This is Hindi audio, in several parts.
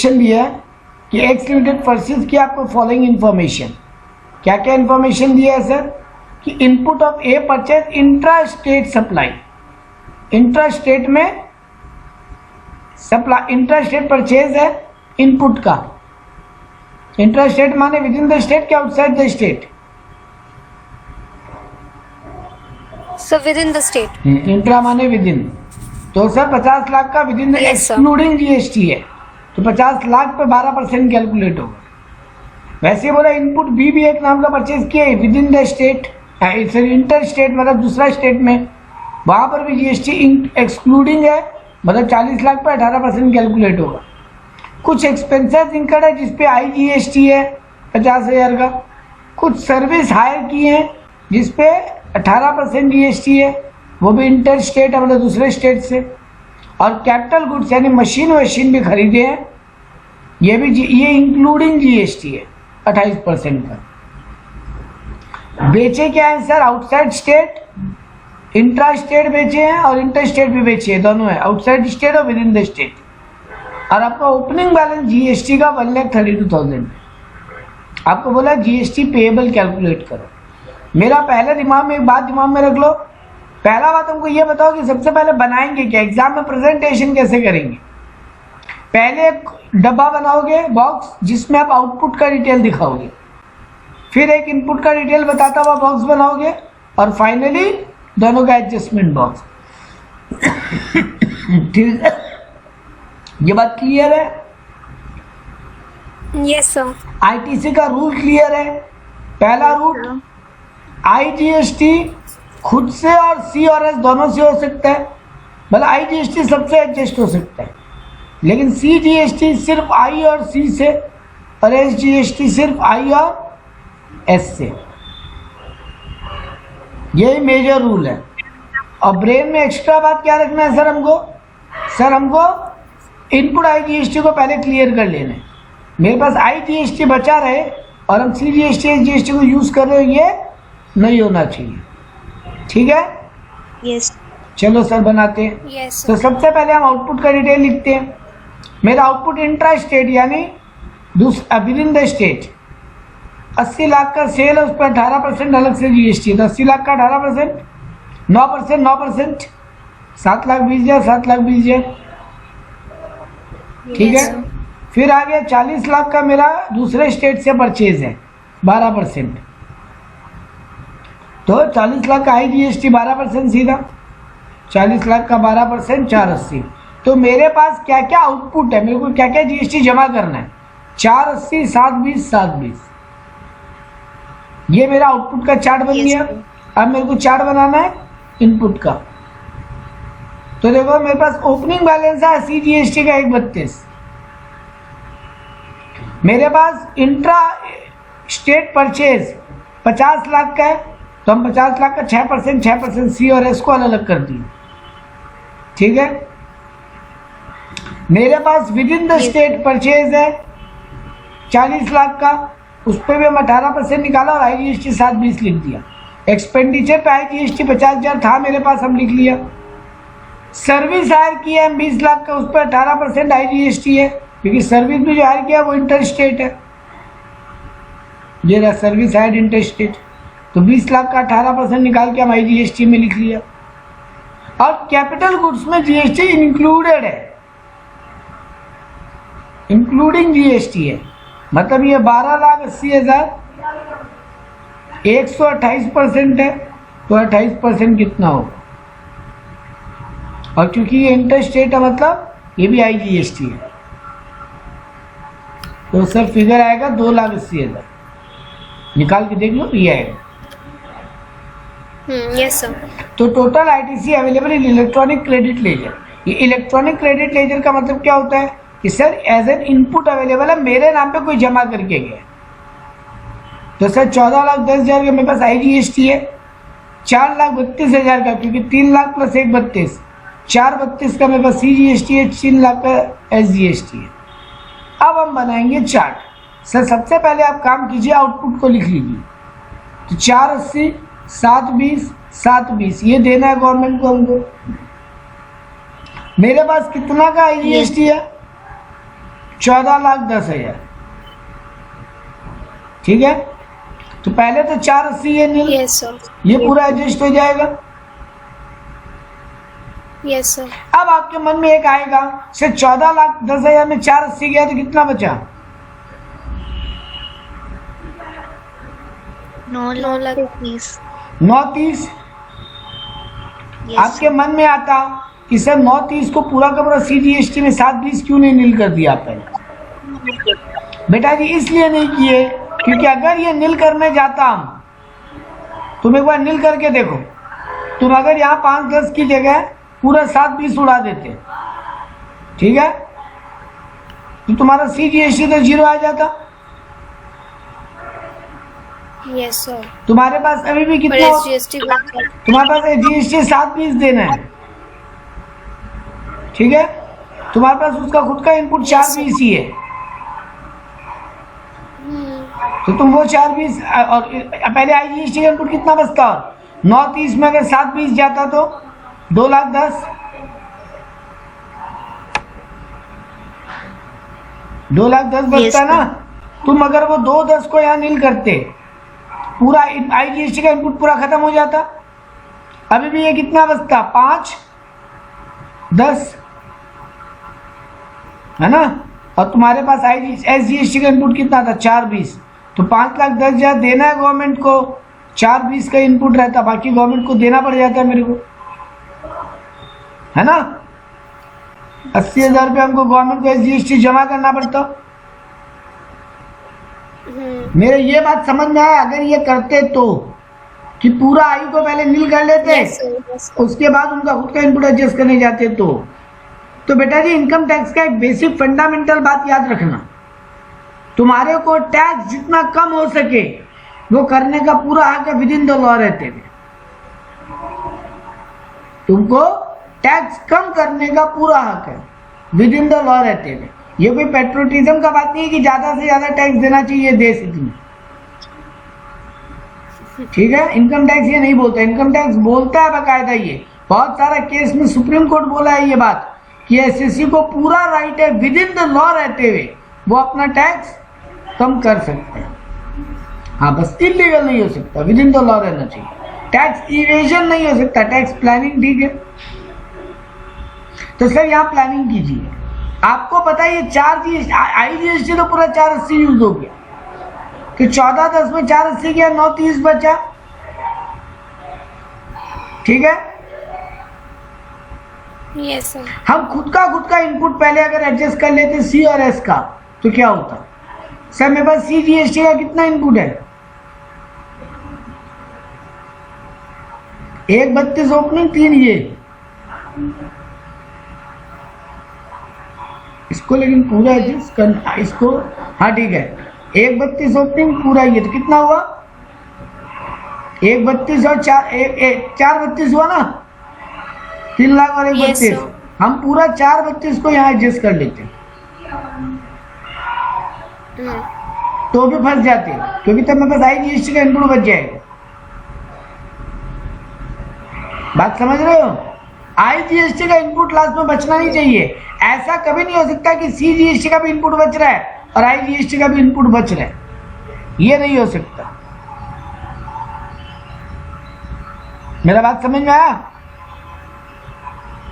इंस्ट्रक्शन दिया है कि एक्स लिमिटेड परचेज किया आपको फॉलोइंग इन्फॉर्मेशन। क्या क्या इन्फॉर्मेशन दिया है सर? कि input of A purchase intra state supply, intra state में सप्लाई, इंट्रा स्टेट परचेज है इनपुट का। इंट्रा स्टेट माने विद इन द स्टेट क्या outside the state? Sir with in the state. Intra माने विद इन। तो सर 50 लाख का with in the excluding GST है, तो 50 लाख पे 12% कैलकुलेट होगा। वैसे बोला इनपुट बी भी एक नाम का परचेज किया है with in the state, inter state मतलब दूसरा स्टेट में, वहां पर भी जीएसटी एक्सक्लूडिंग है, मतलब 40 लाख पर 18% कैलकुलेट होगा। कुछ एक्सपेंसेस इनकर्ड है जिसपे आई जीएसटी है 50,000 का, कुछ सर्विस हायर की है जिसपे 18% जीएसटी है, वो भी इंटर स्टेट है मतलब दूसरे स्टेट से। और कैपिटल गुड्स यानी मशीन भी खरीदे हैं, ये इंक्लूडिंग जीएसटी है 28% का। बेचे क्या है sir? Outside state, intra state बेचे हैं और इंटर स्टेट भी बेचे हैं, दोनों है, आउटसाइड स्टेट और विद इन द स्टेट। और आपका ओपनिंग बैलेंस जीएसटी का 1,32,000। आपको बोला जीएसटी पेएबल कैलकुलेट करो। मेरा पहले दिमाग में एक बात दिमाग में रख लो, पहला बात हमको ये बताओ कि सबसे पहले बनाएंगे क्या, एग्जाम में प्रेजेंटेशन कैसे करेंगे? पहले एक डब्बा बनाओगे बॉक्स जिसमें आप आउटपुट का डिटेल दिखाओगे, फिर एक इनपुट का डिटेल बताता हुआ बॉक्स बनाओगे, और फाइनली दोनों का एडजस्टमेंट बॉक्स। ठीक है, ये बात क्लियर है? Yes sir. आईटीसी का रूल क्लियर है? पहला रूल, आईजीएसटी खुद से और सी और एस दोनों से हो सकता है, मतलब आईजीएसटी सबसे एडजस्ट हो सकता है, लेकिन सीजीएसटी सिर्फ आई और सी से, और एसजीएसटी सिर्फ आई और एस से। यही मेजर रूल है। और ब्रेन में एक्स्ट्रा बात क्या रखना है सर हमको? सर हमको इनपुट आईजीएसटी को पहले क्लियर कर लेना है। मेरे पास आईजीएसटी बचा रहे और हम सीजीएसटी एसजीएसटी को यूज कर रहे हो, ये नहीं होना चाहिए। ठीक है? यस। चलो सर बनाते हैं। यस। तो सबसे पहले हम आउटपुट का डिटेल लिखते हैं। मेरा आउटपुट इंट्रा स्टेट यानी with in the state 80 lakh का सेल है, उस पर 18% अलग से जीएसटी है, तो 80 लाख का 18%, 9%, 7 लाख 20,000, 7 लाख 20,000। ठीक है? फिर आ गया 40 लाख का मेरा दूसरे स्टेट से परचेज है 12%, तो 40 लाख का आई जीएसटी 12% सीधा, 40 लाख का 12% 480। तो मेरे पास क्या क्या आउटपुट है, मेरे को क्या क्या जीएसटी जमा करना है? 480, 720, 720। ये मेरा आउटपुट का चार्ट बन गया। अब मेरे को चार्ट बनाना है इनपुट का। तो देखो मेरे पास ओपनिंग बैलेंस है सीजीएसटी का 132। मेरे पास इंट्रा स्टेट परचेज 50 लाख का है, तो हम 50 लाख का 6% सी और एस को अलग कर दिए। ठीक है? मेरे पास with in the state purchase है 40 लाख का, उस पर भी हम 18% निकाला और आईजीएसटी 720 लिख दिया। एक्सपेंडिचर पे आईजीएसटी 50,000 था मेरे पास, हम लिख लिया। सर्विस हायर किया हम 20 लाख का, उस पर 18% आईजीएसटी है, क्योंकि सर्विस भी जो हायर किया वो इंटर स्टेट है। ये रहा सर्विस हायर इंटर स्टेट, तो 20 लाख का 18% निकाल के हम आईजीएसटी में लिख लिया। और कैपिटल गुड्स में जीएसटी इंक्लूडेड है, इंक्लूडिंग जीएसटी है, मतलब ये 12,80,000, 128% है, तो 28% कितना होगा? और क्योंकि ये इंटर स्टेट है मतलब ये भी आईजीएसटी है, तो सर फिगर आएगा 2,80,000। निकाल के देख लो, ये आएगा। Yes sir. तो total ITC available in electronic credit ledger. ये इलेक्ट्रॉनिक क्रेडिट लेजर का मतलब क्या होता है कि sir as an input available है, मेरे नाम पे कोई जमा करके गया, तो सर 14,10,000 का मेरे पास आईजीएसटी है, 4,32,000 का, क्योंकि 3 लाख प्लस 1 32, 4,32 का मेरे पास सीजीएसटी है, 3 लाख का एसजीएसटी है। अब हम बनाएंगे चार्ट। सर सबसे पहले आप काम कीजिए, आउटपुट को लिख लीजिए। तो 480, 720, 720 ये देना है गवर्नमेंट को हमको। मेरे पास कितना का आईजीएसटी है? 14,10,000। ठीक है, तो पहले तो 480 ये नील, Yes, sir. ये पूरा एडजस्ट हो जाएगा। Yes, sir. अब आपके मन में एक आएगा, से 14,10,000 में 480 गया तो कितना बचा? 9 lakh rupees. 930। Yes. आपके मन में आता कि सर 930 को पूरा का पूरा CGST में 720 क्यों नहीं नील कर दिया आपने? बेटा जी इसलिए नहीं किए क्योंकि अगर ये नील करने जाता हम, तुम एक बार नील करके देखो, तुम अगर यहाँ 5-10 की जगह पूरा 720 उड़ा देते, ठीक है, तो तुम्हारा CGST तो 0 आ जाता। Yes, sir. तुम्हारे पास अभी भी But कितना SGST got तुम्हारे पास GST 720 देना है, ठीक है, तुम्हारे पास उसका खुद का इनपुट 420 ही है, तो तुम वो 420 और पहले IGST का इनपुट कितना बचता? 930 में अगर 720 जाता तो 2,10,000, 2,10,000 बचता Yes, ना। तुम अगर वो 2,10,000 को यहाँ नील करते, पूरा IGST का इनपुट पूरा खत्म हो जाता। अभी भी ये कितना बचता? 5-10 है ना, और तुम्हारे पास SGST का इनपुट कितना था? 420। तो 5,10,000 देना है गवर्नमेंट को, 420 का इनपुट रहता, बाकी गवर्नमेंट को देना पड़ जाता है मेरे को, है ना। 80,000 रुपये हमको गवर्नमेंट को SGST जमा करना पड़ता। मेरे ये बात समझ में आया? अगर ये करते तो कि पूरा आई को पहले नील कर लेते, Yes, sir. Yes, sir. उसके बाद उनका खुद का इनपुट एडजस्ट करने जाते तो बेटा जी इनकम टैक्स का एक बेसिक फंडामेंटल बात याद रखना, तुम्हारे को टैक्स जितना कम हो सके वो करने का पूरा हक है विद इन द लॉ रहते हुए। तुमको टैक्स कम करने का पूरा हक है विद इन द लॉ रहते हुए। ये कोई पेट्रोटिज्म का बात नहीं है कि ज्यादा से ज्यादा टैक्स देना चाहिए देश इतनी, ठीक है। इनकम टैक्स ये नहीं बोलता, इनकम टैक्स बोलता है बाकायदा, ये बहुत सारा केस में सुप्रीम कोर्ट बोला है ये बात कि एसएससी को पूरा राइट है विद इन द लॉ रहते हुए वो अपना टैक्स कम कर सकते हैं। हाँ, बस इलीगल नहीं हो सकता, विद इन द लॉ रहना चाहिए। टैक्स इवेजन नहीं हो सकता, टैक्स प्लानिंग ठीक है। तो सर यहाँ प्लानिंग कीजिए, आपको पता है ये 4 IGST तो पूरा 480 यूज हो गया, कि 14,10 में 480 गया, 930 बचा, ठीक है। Yes, sir. हम खुद का इनपुट पहले अगर एडजस्ट कर लेते C और S का तो क्या होता? सर मेरे पास CGST का कितना इनपुट है? 132 ओपनिंग 3 ये, इसको लेकिन पूरा एडजस्ट करना इसको। हाँ ठीक है, 132 ओपनिंग पूरा ये, तो कितना हुआ? 132 और 432 हुआ ना, 3 लाख और 132। Yes, sir. हम पूरा 432 को यहाँ एडजस्ट कर लेते तो भी फंस जाते, क्योंकि तब मेरे पास IGST का इनपुट बच जाएगा। बात समझ रहे हो? IGST का इनपुट लास्ट में बचना नहीं चाहिए। ऐसा कभी नहीं हो सकता कि CGST का भी इनपुट बच रहा है और IGST का भी इनपुट बच रहा है, ये नहीं हो सकता। मेरा बात समझ में आया?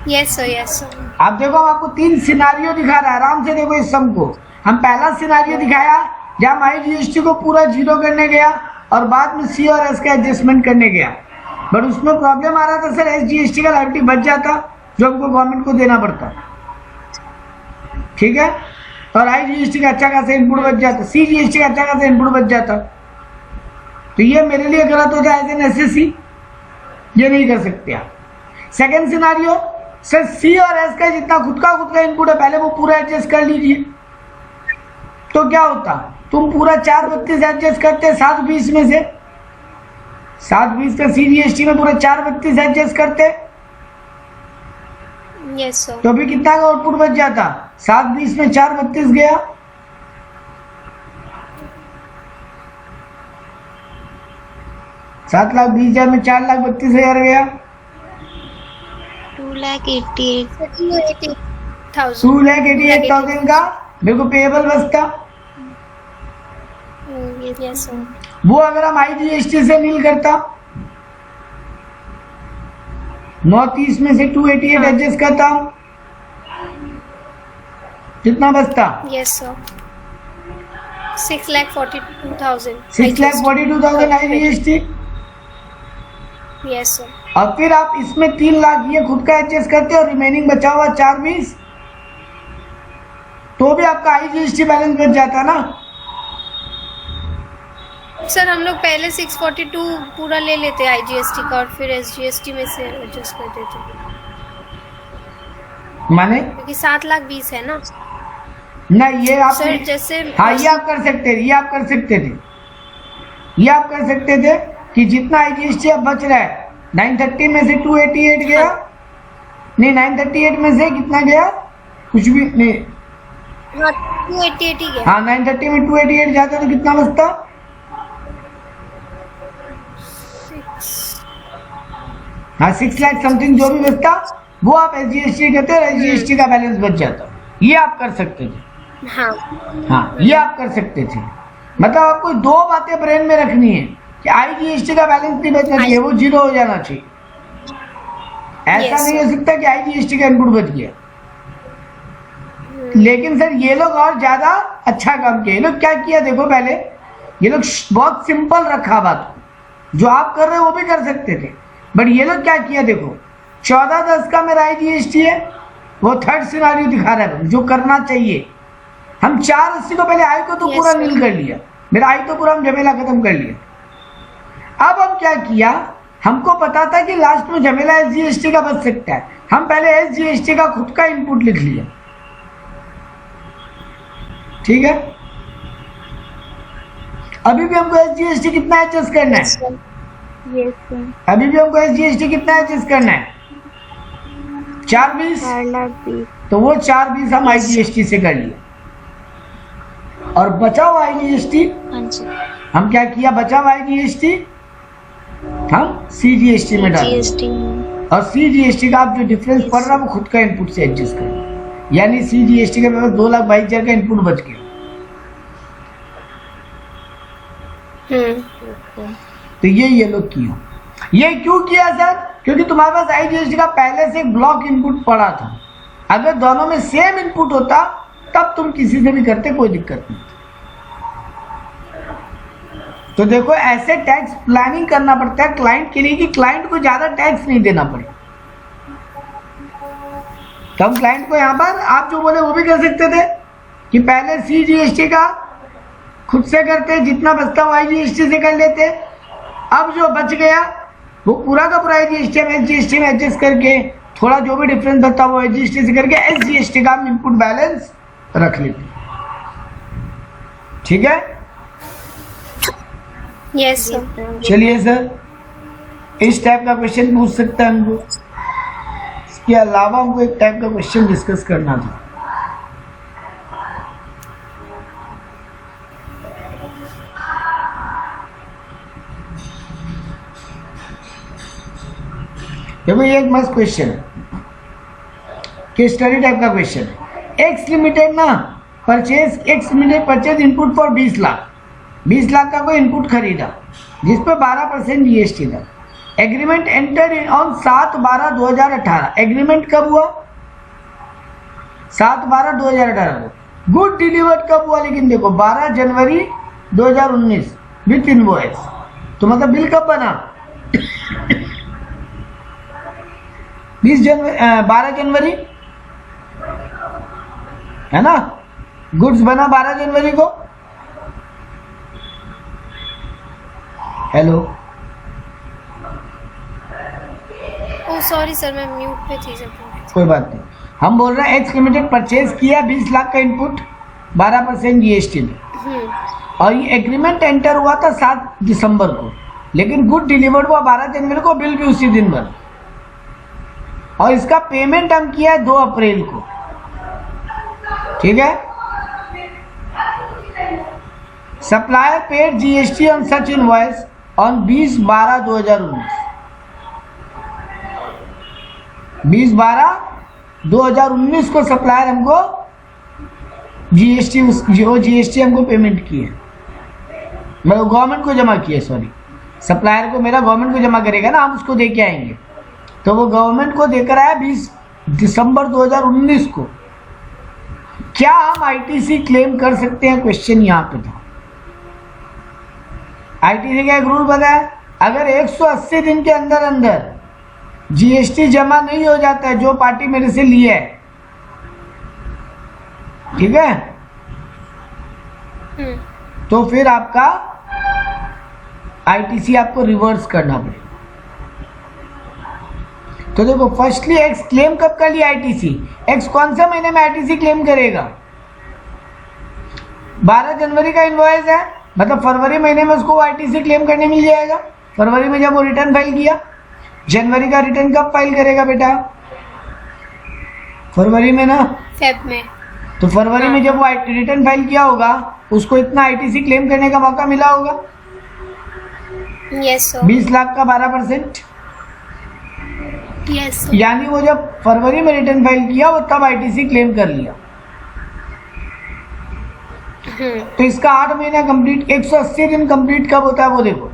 Yes, sir. Yes, sir. आप देखो, हम आपको 3 सिनारियो दिखा रहा है, आराम से देखो इस सम को। हम पहला सिनारियो दिखाया जहां IGST को पूरा 0 करने गया और बाद में C और S का एडजस्टमेंट करने गया, बट उसमें प्रॉब्लम आ रहा था सर SGST का लायबिलिटी बच जाता जो हमको गवर्नमेंट को देना पड़ता, ठीक है, और IGST का अच्छा खासा इनपुट बच जाता, CGST का अच्छा खासा इनपुट बच जाता। तो ये मेरे लिए गलत होता है एज एन SSC, ये नहीं कर सकते आप। सेकेंड सिनारियो, सर C और S का जितना खुद का इनपुट है पहले वो पूरा एडजस्ट कर लीजिए, तो क्या होता? तुम पूरा 432 एडजस्ट करते 720 में से, 720 का CGST में पूरा 432 एडजस्ट करते, Yes, sir. तो अभी कितना का आउटपुट बच जाता? 720 में 432 गया, 7,20,000 में 4,32,000 गया, 2,88,000 2,88,000 का मेरे को पेएबल बचता। Yes sir. वो अगर हम IGST से नील करता, 930 में से 288 एडजस्ट करता हूं, कितना बचता? Yes sir. 6,42,000। 6,42,000 IGST। Yes sir. और फिर आप इसमें 3 लाख ये खुद का एडजस्ट करते और रिमेनिंग बचा हुआ 420, तो भी आपका IGST बैलेंस बच जाता ना। सर हम लोग पहले 642 पूरा ले लेते IGST का और फिर SGST में से एडजस्ट कर देते, माने क्योंकि 7,20,000 है ना ना, ये आप सर। जैसे हाँ, ये आप कर सकते थे, ये आप कर सकते थे, ये आप कर सकते थे कि जितना IGST अब बच रहा है, 930 में से 288 गया, नहीं 938 में से कितना गया, कुछ भी नहीं, हाँ 288 ही गया। हाँ 930 में 288 जाता तो कितना बचता? हाँ 6 लाख समथिंग जो भी बचता वो आप SGST करते और SGST का बैलेंस बच जाता। ये आप कर सकते थे। हाँ हाँ, ये आप कर सकते थे। मतलब आपको 2 बातें ब्रेन में रखनी है कि IGST का बैलेंस नहीं बचना चाहिए, वो 0 हो जाना चाहिए। ऐसा Yes, नहीं हो सकता कि IGST का इनपुट बच गया। लेकिन सर ये लोग और ज्यादा अच्छा काम किया। ये लोग क्या किया देखो, पहले ये लोग बहुत सिंपल रखा बात को, जो आप कर रहे हो वो भी कर सकते थे, बट ये लोग क्या किया देखो, 1410 का मेरा IGST है, वो थर्ड सिनारियो दिखा रहा है जो करना चाहिए। हम 480 को पहले आई को तो Yes, पूरा sir. नील कर लिया, मेरा आई तो पूरा हम झमेला खत्म कर लिया। अब हम क्या किया, हमको पता था कि लास्ट में झमेला SGST का बच सकता है, हम पहले SGST का खुद का इनपुट लिख लिया। ठीक है, अभी भी हमको SGST कितना एडजस्ट करना है? Yes sir. अभी भी हमको SGST कितना एडजस्ट करना है? 420। 4,20,000। तो वो 420 हम IGST से कर लिए, और बचा हुआ IGST हाँ जी। हम क्या किया, बचा हुआ IGST हम CGST में डाल, GST और CGST का आप जो डिफरेंस पड़ रहा है वो खुद का इनपुट से एडजस्ट करें, यानी CGST के मेरे 2,22,000 का इनपुट बच गया। तो ये लोग किया। ये क्यों किया सर? क्योंकि तुम्हारे पास IGST का पहले से एक ब्लॉक इनपुट पड़ा था। अगर दोनों में सेम इनपुट होता तब तुम किसी से भी करते, कोई दिक्कत नहीं। तो देखो ऐसे टैक्स प्लानिंग करना पड़ता है क्लाइंट के लिए कि क्लाइंट को ज्यादा टैक्स नहीं देना पड़े। तो हम क्लाइंट को यहाँ पर आप जो बोले वो भी कर सकते थे कि पहले CGST का खुद से करते, जितना बचता वो IGST से कर लेते, अब जो बच गया वो पूरा का पूरा SGST में एडजस्ट करके थोड़ा जो भी डिफरेंस बचता वो SGST से करके SGST का इनपुट बैलेंस रख लेते। ठीक है, यस सर। चलिए सर, इस टाइप का क्वेश्चन पूछ सकता है हमको। इसके अलावा हमको एक टाइप का क्वेश्चन डिस्कस करना था। देखो ये एक मस्त क्वेश्चन है, कि स्टडी टाइप का क्वेश्चन है। एक्स लिमिटेड ना x limited purchase input for 20 lakh, 20 lakh का कोई इनपुट खरीदा जिस पर 12% GST था। Agreement entered on 7/12/2018। एग्रीमेंट कब हुआ? 7/12/2018 को। गुड डिलीवर्ड कब हुआ? लेकिन देखो 12 जनवरी 2019 विथ इनवॉइस। तो मतलब बिल कब बना? 12 जनवरी है ना, गुड्स बना 12 जनवरी को। हेलो, ओ सॉरी सर, मैं म्यूट पे थी जब। कोई बात नहीं। हम बोल रहे हैं एक्स लिमिटेड परचेज किया 20 लाख का इनपुट 12% GST में, और ये एग्रीमेंट एंटर हुआ था 7 दिसंबर को, लेकिन गुड डिलीवर्ड हुआ 12 जनवरी को, बिल भी उसी दिन बना, और इसका पेमेंट हम किया है 2 अप्रैल को। ठीक है, supplier paid GST on such invoice on 20/12/2019। 20/12/2019 को सप्लायर हमको जीएसटी, जो जीएसटी हमको पेमेंट की है, मतलब गवर्नमेंट को जमा की है, सॉरी, सप्लायर को मेरा गवर्नमेंट को जमा करेगा ना, हम उसको दे के आएंगे, तो वो गवर्नमेंट को देकर आया 20 दिसंबर 2019 को। क्या हम आईटीसी क्लेम कर सकते हैं, क्वेश्चन यहाँ पे था। आईटीसी का एक रूल पता है, अगर 180 दिन के अंदर अंदर जीएसटी जमा नहीं हो जाता है जो पार्टी मेरे से ली है, ठीक है, तो फिर आपका आईटीसी आपको रिवर्स करना पड़ेगा। तो देखो, फर्स्टली एक्स क्लेम कब कर लिया आईटीसी, एक्स कौन से महीने में आईटीसी क्लेम करेगा, 12 जनवरी का इनवॉइस है, मतलब फरवरी महीने में उसको आईटीसी क्लेम करने मिल जाएगा। फरवरी में जब वो रिटर्न फाइल किया, जनवरी का रिटर्न कब फाइल करेगा बेटा, फरवरी में ना, फेब में। तो फरवरी में जब वो रिटर्न फाइल किया होगा, उसको इतना आईटीसी क्लेम करने का मौका मिला होगा। Yes sir. 20 लाख का 12%, यस। यानी वो जब फरवरी में रिटर्न फाइल किया वो तब आईटीसी क्लेम कर लिया। तो इसका 8 महीना कंप्लीट, 180 दिन कंप्लीट कब होता है वो देखो,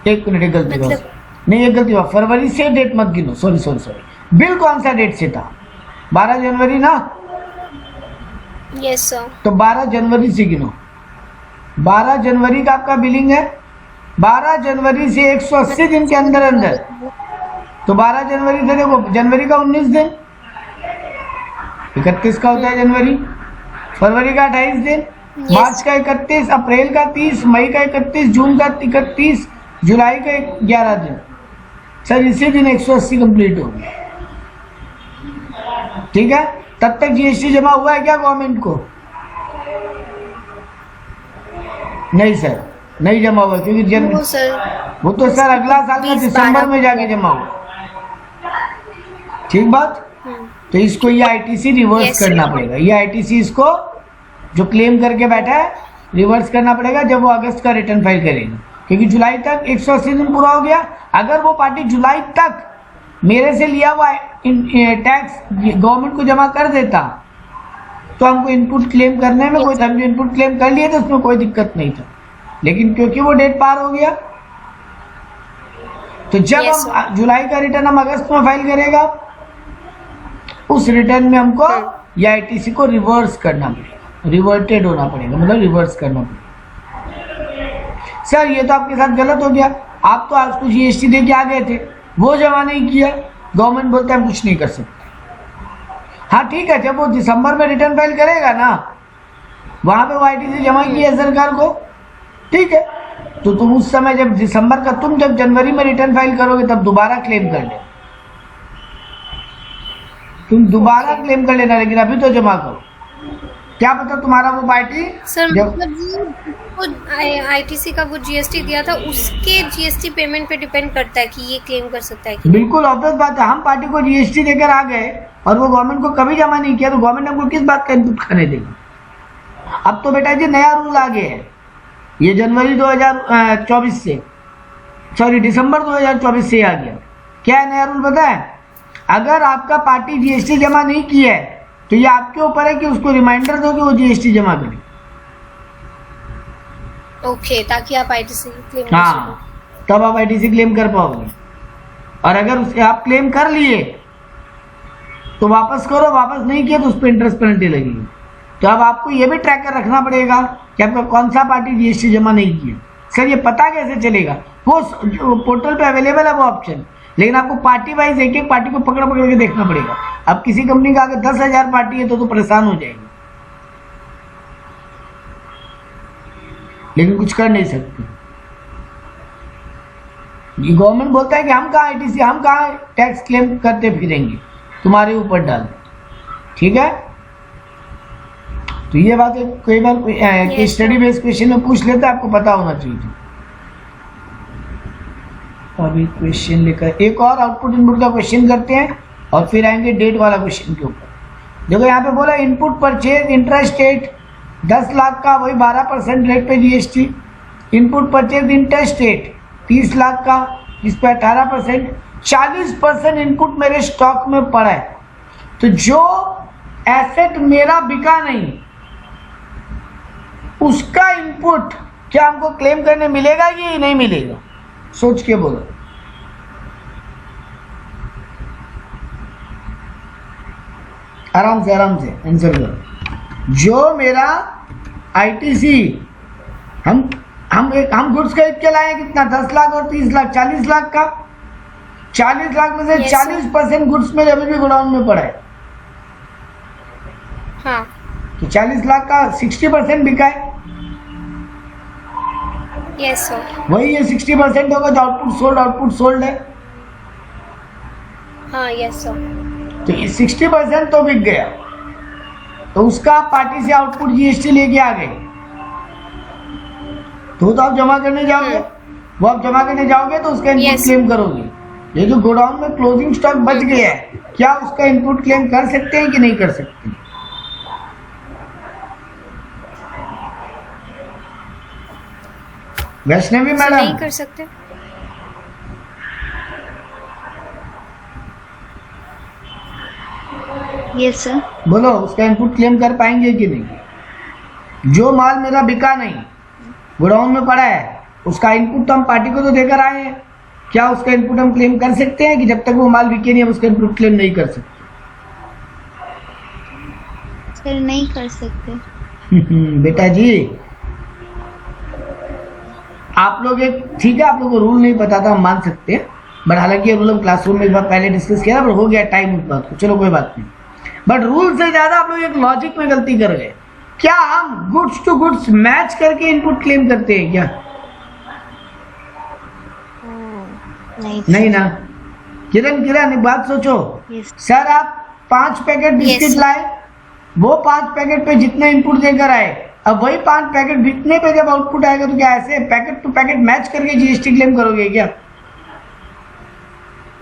एक मिनट, एक गलती मतलब... नहीं, एक गलती हुआ, फरवरी से डेट मत गिनो, सॉरी सॉरी सॉरी, बिल कौन सा डेट से था, 12 जनवरी ना, यस सर। तो 12 जनवरी से गिनो, 12 जनवरी का आपका बिलिंग है, 12 जनवरी से 180 दिन के अंदर अंदर, तो 12 जनवरी से देखो, जनवरी का 19 दिन, 31 का होता है जनवरी, फरवरी का 28 दिन, मार्च का 31, अप्रैल का 30, मई का 31, जून का 31, जुलाई का 11 दिन। सर इसी दिन 180 कंप्लीट हो गया, ठीक है। तब तक जीएसटी जमा हुआ है क्या गवर्नमेंट को, नहीं सर, नहीं जमा हुआ, क्योंकि वो तो सर अगला साल का दिसंबर में जाके जमा हुआ, ठीक बात। तो इसको ये आईटीसी रिवर्स करना पड़ेगा, ये आईटीसी इसको जो क्लेम करके बैठा है रिवर्स करना पड़ेगा जब वो अगस्त का रिटर्न फाइल करेगा, क्योंकि जुलाई तक 180 दिन पूरा हो गया। अगर वो पार्टी जुलाई तक मेरे से लिया हुआ टैक्स गवर्नमेंट को जमा कर देता तो हमको इनपुट क्लेम करने में कोई, हम जो इनपुट क्लेम कर लिए थे उसमें कोई दिक्कत नहीं था, लेकिन क्योंकि वो डेट पार हो गया, तो जब हम जुलाई का रिटर्न हम अगस्त में फाइल करेगा, उस रिटर्न में हमको ये आईटीसी को रिवर्स करना पड़ेगा, रिवर्टेड होना पड़ेगा, मतलब रिवर्स करना पड़ेगा। सर ये तो आपके साथ गलत हो गया, आप तो आज को जीएसटी दे के आ गए थे, वो जमा नहीं किया, गवर्नमेंट बोलता है हम कुछ नहीं कर सकते। हाँ ठीक है, जब वो दिसंबर में रिटर्न फाइल करेगा ना, वहां पे वो आईटीसी जमा किया है सरकार को, ठीक है, तो तुम उस समय जब दिसंबर का, तुम जब जनवरी में रिटर्न फाइल करोगे तब दोबारा क्लेम कर लेना, तुम दोबारा क्लेम कर लेना, लेकिन अभी तो जमा करो। क्या पता तुम्हारा वो पार्टी सर, मतलब वो आईटीसी का वो जीएसटी दिया था उसके जीएसटी पेमेंट पे डिपेंड करता है कि ये क्लेम कर सकता है कि बिल्कुल ऑब्वियस बात है। हम पार्टी को जीएसटी देकर आ गए और वो गवर्नमेंट को कभी जमा नहीं किया, तो गवर्नमेंट हमको किस बात का इनपुट खाने देगा। अब तो बेटा जी नया रूल आ गया है, ये जनवरी 2024 से, सॉरी दिसंबर 2024 से आ गया। क्या है नया रूल पता है, अगर आपका पार्टी जीएसटी जमा नहीं की है तो ये आपके ऊपर है कि उसको रिमाइंडर दो कि वो जीएसटी जमा करे। ओके, ताकि आप आईटीसी क्लेम कर हाँ, तब आप आईटीसी क्लेम कर पाओगे। और अगर उसके आप क्लेम कर लिए तो वापस करो, वापस नहीं किया तो उस पर इंटरेस्ट पेनल्टी लगेगी। तो अब आपको ये भी ट्रैकर रखना पड़ेगा कि आपका कौन सा पार्टी जीएसटी जमा नहीं किया। सर ये पता कैसे चलेगा, वो पोर्टल पे अवेलेबल है वो ऑप्शन, लेकिन आपको पार्टी वाइज एक एक पार्टी को पकड़ पकड़ के देखना पड़ेगा। अब किसी कंपनी का अगर 10,000 पार्टी है तो परेशान हो जाएगी, लेकिन कुछ कर नहीं सकते। ये गवर्नमेंट बोलता है कि हम कहाँ आईटीसी, हम कहाँ टैक्स क्लेम करते फिरेंगे, तुम्हारे ऊपर डाल, ठीक है। तो ये बात है, कई बार स्टडी बेस्ड क्वेश्चन में पूछ लेते हैं, आपको पता होना चाहिए। अभी क्वेश्चन लेकर एक और आउटपुट इनपुट का क्वेश्चन करते हैं और फिर आएंगे डेट वाला क्वेश्चन के ऊपर। देखो यहाँ पे बोला input purchase interest rate 10 lakh का, वही 12% रेट पे GST. Input purchase interest rate 30 lakh का, इस पर 18%। 40% इनपुट मेरे स्टॉक में पड़ा है, तो जो एसेट मेरा बिका नहीं उसका इनपुट क्या हमको क्लेम करने मिलेगा कि नहीं मिलेगा? सोच के बोलो। आराम से आंसर करो। जो मेरा आईटीसी हम गुड्स खरीद के लाए कितना, 10 लाख और 30 लाख, 40 लाख का। 40 लाख में से Yes, 40% गुड्स मेरे अभी भी गोडाउन में पड़ा है। हाँ तो 40 लाख का 60% बिका है। Yes sir. वही ये 60% होगा जो आउटपुट सोल्ड है। हाँ यस सर। तो ये 60% तो बिक गया, तो उसका पार्टी से आउटपुट जीएसटी लेके आ गए, तो आप जमा करने जाओगे, वो आप जमा करने जाओगे तो उसका इनपुट Yes. क्लेम करोगे। ये जो गोडाउन में क्लोजिंग स्टॉक बच गया है, क्या उसका इनपुट क्लेम कर सकते हैं कि नहीं कर सकते? वैष्णवी नहीं मैडम, कर सकते। Yes sir. बोलो उसका इनपुट क्लेम कर पाएंगे कि नहीं? जो माल मेरा बिका नहीं, गोडाउन में पड़ा है, उसका इनपुट तो हम पार्टी को तो देकर आए हैं, क्या उसका इनपुट हम क्लेम कर सकते हैं कि जब तक वो माल बिके नहीं हम उसका इनपुट क्लेम नहीं कर सकते? सर नहीं कर सकते। बेटा जी, आप लोग एक ठीक है, आप लोगों को रूल नहीं पता था, हम मान सकते हैं, बट हालांकि ये रूल हम क्लासरूम में एक बार पहले डिस्कस किया था, पर हो गया टाइम उस बात को, चलो कोई बात नहीं। बट रूल से ज्यादा आप लोग एक लॉजिक में गलती कर गए। क्या हम गुड्स टू गुड्स मैच करके इनपुट क्लेम करते हैं क्या? नहीं ना। किरण एक बात सोचो। यस सर आप 5 पैकेट बिस्किट Yes. लाए, वो 5 पैकेट पे जितने इनपुट देकर आए, अब वही 5 पैकेट बिकने पे जब आउटपुट आएगा तो क्या ऐसे पैकेट टू पैकेट मैच करके जीएसटी क्लेम करोगे क्या?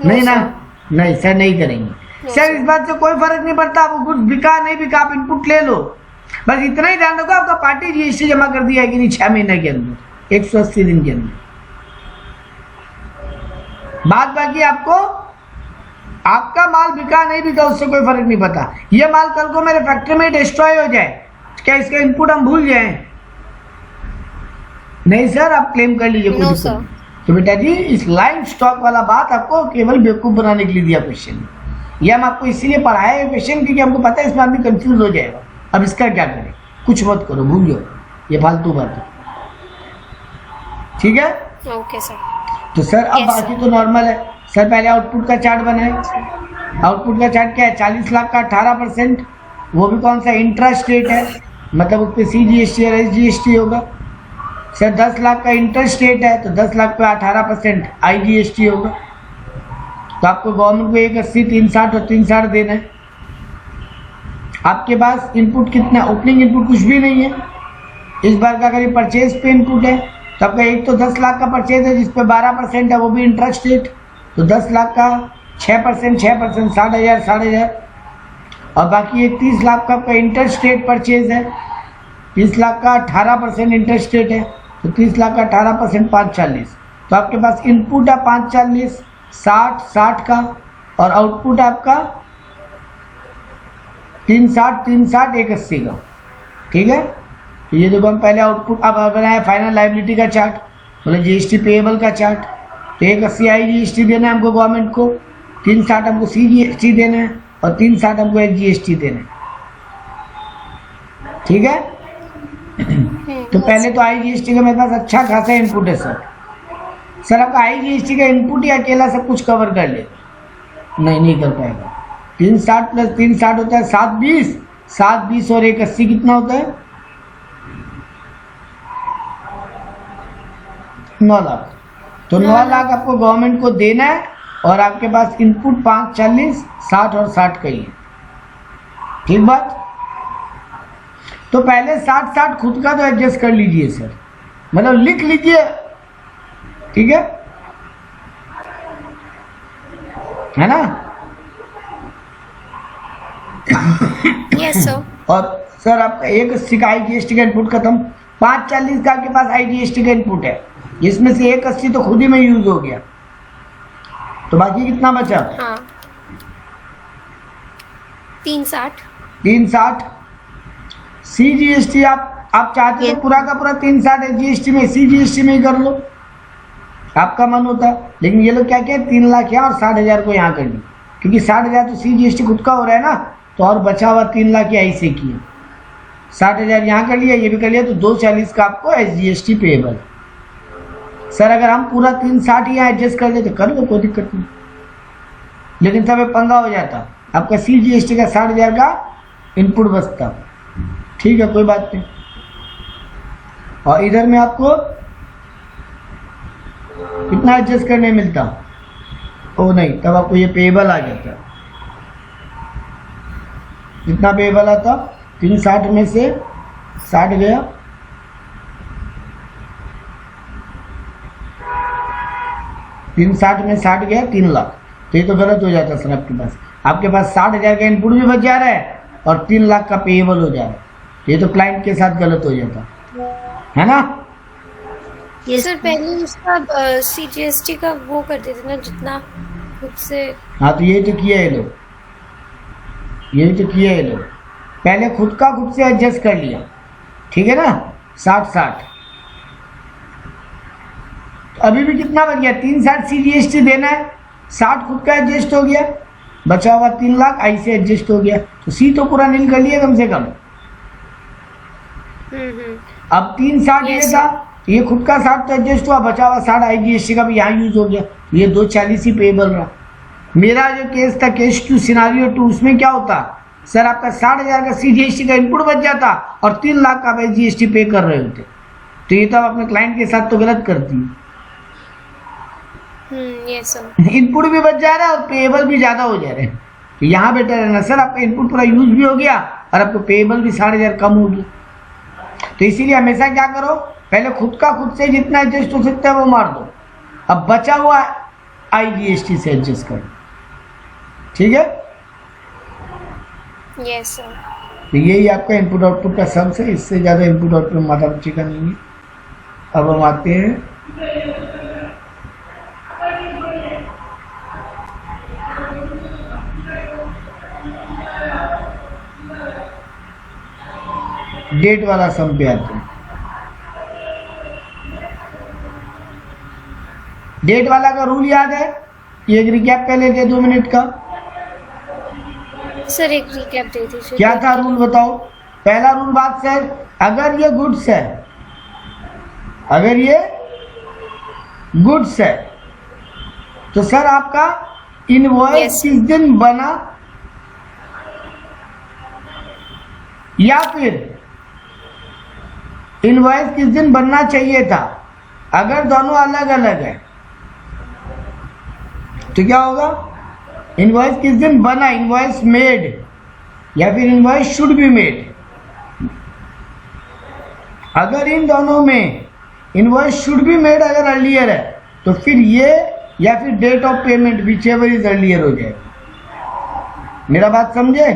नहीं ना, नहीं सर, नहीं करेंगे सर। इस बात से कोई फर्क नहीं पड़ता, वो गुड्स बिका नहीं बिका, आप इनपुट ले लो, बस इतना ही ध्यान रखो आपका पार्टी जीएसटी जमा कर दिया है कि नहीं 6 महीने के अंदर, 180 दिन के अंदर। बात बाकी आपको, आपका माल बिका नहीं बिका उससे कोई फर्क नहीं पड़ता। ये माल कल को मेरे फैक्ट्री में डिस्ट्रॉय हो जाए, क्या इसका इनपुट हम भूल जाएं? नहीं सर, आप क्लेम कर लीजिए, कोई No, दिक्कत sir. नहीं। तो बेटा जी, इस लाइन स्टॉक वाला बात आपको केवल बेवकूफ बनाने के लिए दिया क्वेश्चन। ये हम आपको इसीलिए पढ़ाए क्वेश्चन क्योंकि हमको पता है इसमें आदमी कंफ्यूज हो जाएगा। अब इसका क्या करें? कुछ मत करो, भूल जाओ ये फालतू बात, ठीक है? Okay sir. तो सर अब Yes, बाकी तो नॉर्मल है। सर पहले आउटपुट का चार्ट बनाए। आउटपुट का चार्ट क्या है? 40 लाख का 18%, वो भी कौन सा? इंट्रा स्टेट है, मतलब उस पर CGST और SGST होगा। सर 10 लाख का इंटर स्टेट है, तो 10 लाख पे 18% IGST होगा। तो आपको गवर्नमेंट को 180, 360 और 360 देना है। आपके पास इनपुट कितना? ओपनिंग इनपुट कुछ भी नहीं है इस बार का। अगर ये परचेज पे इनपुट है तो आपका एक तो 10 लाख का परचेज है जिसपे 12% है, वो भी इंटरेस्ट रेट, तो 10 लाख का 6%, 60,000 60,000, और बाकी एक 30 लाख का आपका इंटरेस्ट रेट परचेज है। 30 लाख का 18% इंटरेस्ट रेट है, तो 30 लाख का 18% 540, तो आपके पास इनपुट है 540, 60 का, और आउटपुट आपका 360 180 का, ठीक है? तो ये देखो हम पहले आउटपुट अब बनाया फाइनल लायबिलिटी का चार्ट, मतलब जीएसटी पेएबल का चार्ट। तो 180 IGST देना है हमको गवर्नमेंट को, 360 हमको CGST देना है, और 360 हमको SGST देना है, ठीक है? तो पहले तो IGST का मेरे पास अच्छा खासा इनपुट है सर। सर आपका IGST का इनपुट ही अकेला सब कुछ कवर कर ले? नहीं कर पाएगा। 360 प्लस 360 होता है 720, 720 और 180 कितना होता है? 9 लाख। तो 9 लाख आपको गवर्नमेंट को देना है, और आपके पास इनपुट 540, 60 और 60 का ही है, ठीक बात? तो पहले 60 खुद का तो एडजस्ट कर लीजिए सर, मतलब लिख लीजिए, ठीक है ना? Yes sir. और सर आपका 180 का IGST का इनपुट खत्म, 540 का आपके पास IGST का इनपुट है, इसमें से 180 तो खुद ही में यूज हो गया, तो बाकी कितना बचा? हाँ 360। 360। CGST आप चाहते हो Yes. पूरा का पूरा 360 SGST में, CGST में ही कर लो, आपका मन होता। लेकिन ये लोग क्या किया, 3 लाख यहाँ और 60,000 को यहाँ कर दिया, क्योंकि 60,000 तो CGST खुद का हो रहा है ना, तो और बचा हुआ 3 लाख या ऐसे किया, 60,000 यहाँ कर लिया, ये भी कर लिया, तो 240 का आपको SGST पेएबल। सर अगर हम पूरा 360 यहाँ एडजस्ट कर लेते, कर लो, कोई दिक्कत नहीं, लेकिन तब एक पंगा हो जाता, आपका CGST का 60,000 का इनपुट बचता। ठीक है, कोई बात नहीं। और इधर में आपको कितना एडजस्ट करने मिलता, ओ नहीं, तब आपको ये पेएबल आ जाता। कितना पेएबल आता, 360 में से 60 गया, तीन 60 में 60 गया 3 लाख, तो ये तो गलत हो जाता सर। आपके पास 60,000 का इनपुट भी बच जा रहा है और 3 लाख का पेएबल हो जा रहा है, ये तो क्लाइंट के साथ गलत हो जाता है ना। यस सर पहले उसका CGST का वो कर देते ना, जितना खुद से। हाँ, तो यही तो किया है लोग, यही तो किया है लोग, पहले खुद का खुद से एडजस्ट कर लिया, ठीक है ना, 60-60। अभी भी कितना बच गया, 360 CGST देना है, 60 खुद का एडजस्ट हो गया, बचा हुआ 3 लाख ऐसे एडजस्ट हो गया, तो सी तो पूरा नील कर लिया कम से कम। अब 360 ये Yes, था, तो ये खुद का 60 तो एडजस्ट हुआ, बचा हुआ 60 IGST का भी यहाँ यूज हो गया, ये 240 ही पेएबल रहा। मेरा जो केस था, केस 2 सिनारियो 2, उसमें क्या होता सर, आपका 60,000 का CGST का इनपुट बच जाता और 3 लाख का आप SGST पे कर रहे होते, तो ये तो आप अपने क्लाइंट के साथ तो गलत करती है। Yes sir. इनपुट भी बच जा रहा है और पेएबल भी ज्यादा हो जा रहे हैं, तो यहाँ बेटर है ना सर, आपका इनपुट पूरा यूज भी हो गया और आपको पेएबल भी 60,000 कम हो गया। तो इसीलिए हमेशा क्या करो, पहले खुद का खुद से जितना एडजस्ट हो सकता है वो मार दो, अब बचा हुआ IGST से एडजस्ट करो, ठीक है। Yes sir. तो यही आपका इनपुट आउटपुट का सब है, इससे ज्यादा इनपुट आउटपुट माथा पच्ची का नहीं है। अब हम आते हैं डेट वाला सम पे आते हैं। डेट वाला का रूल याद है, ये एक रिकैप कर लेते 2 मिनट का। सर एक रिकैप दे दीजिए। क्या था रूल बताओ। पहला रूल बात सर, अगर ये गुड्स है, अगर ये गुड्स है तो सर आपका इनवॉइस Yes. किस दिन बना, या फिर इनवॉइस किस दिन बनना चाहिए था। अगर दोनों अलग अलग है तो क्या होगा, इनवॉइस किस दिन बना, इनवॉइस मेड या फिर इनवॉइस शुड बी मेड। अगर इन दोनों में इनवॉइस शुड बी मेड अगर अर्लियर है तो फिर ये या फिर date of payment whichever is earlier हो जाएगा। मेरा बात समझे।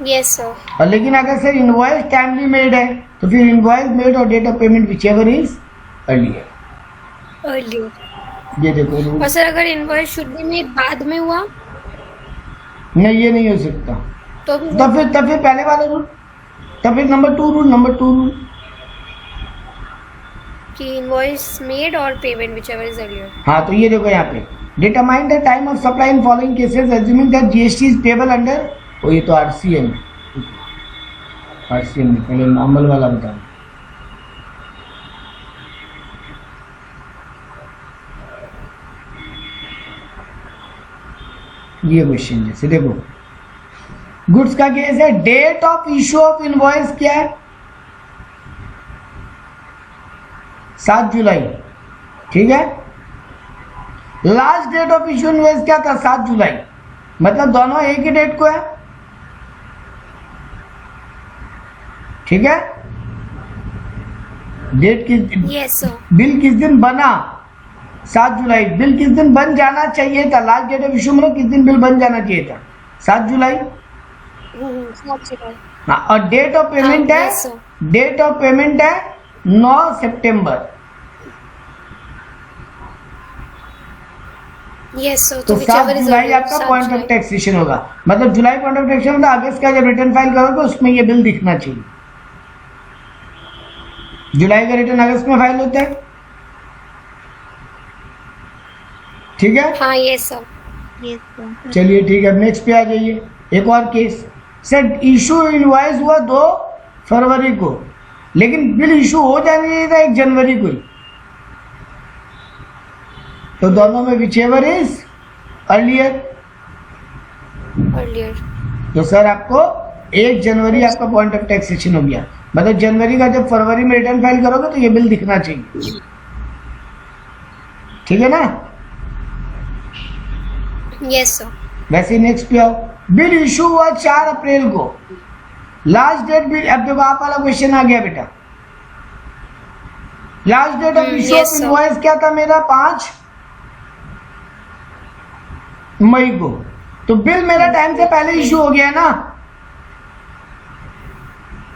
Yes sir. और लेकिन अगर सर इनवॉइस टाइमली मेड है तो फिर इनवॉइस मेड और date of payment whichever is earlier. Earlier. ये देखो रूल। और सर अगर इनवॉइस शुड बी मेड बाद में हुआ नहीं, ये नहीं हो सकता। तो तब फिर पहले वाला रूल, तब फिर नंबर 2 रूल कि इनवॉइस मेड और पेमेंट व्हिचएवर इज अर्लियर। हाँ, तो ये देखो यहाँ पे determine the time of supply in following cases assuming that GST is payable under, ओ ये तो RCM में पहले नॉर्मल वाला बता। ये क्वेश्चन जैसे देखो, गुड्स का केस है, date of issue of invoice क्या है, 7 जुलाई, ठीक है। Last date of issue invoice क्या था, 7 जुलाई, मतलब दोनों एक ही डेट को है, ठीक है। डेट किस, यस सर। बिल किस दिन बना, 7 जुलाई। बिल किस दिन बन जाना चाहिए था, लास्ट डेट ऑफ इश्यू मतलब किस दिन बिल बन जाना चाहिए था, 7 जुलाई। हाँ, और डेट ऑफ पेमेंट है, yes, sir. Date of payment है 9 सितंबर। यस सर, तो 7 जुलाई आपका पॉइंट ऑफ टैक्सेशन होगा। मतलब जुलाई पॉइंट ऑफ टैक्सेशन मतलब अगस्त का जब रिटर्न फाइल करोगे उसमें ये बिल दिखना चाहिए। जुलाई का रिटर्न अगस्त में फाइल होता है, ठीक है। हाँ यस सर। Yes, sir. चलिए ठीक है, नेक्स्ट पे आ जाइए। एक और केस, सर इशू इनवॉइस हुआ 2 फरवरी को, लेकिन बिल इशू हो जाना चाहिए था 1 जनवरी को ही। तो दोनों में विचेवर इज अर्लियर। अर्लियर। तो सर आपको 1 जनवरी आपका पॉइंट ऑफ टैक्सेशन हो गया। मतलब जनवरी का जब फरवरी में रिटर्न फाइल करोगे तो ये बिल दिखना चाहिए, ठीक है ना। Yes sir. वैसे नेक्स्ट पे आओ, बिल इशू हुआ 4 अप्रैल को, लास्ट डेट बिल। अब देखो आप वाला क्वेश्चन आ गया बेटा, last date of issue of invoice क्या था मेरा 5 मई को। तो बिल मेरा टाइम से पहले इशू हो गया ना।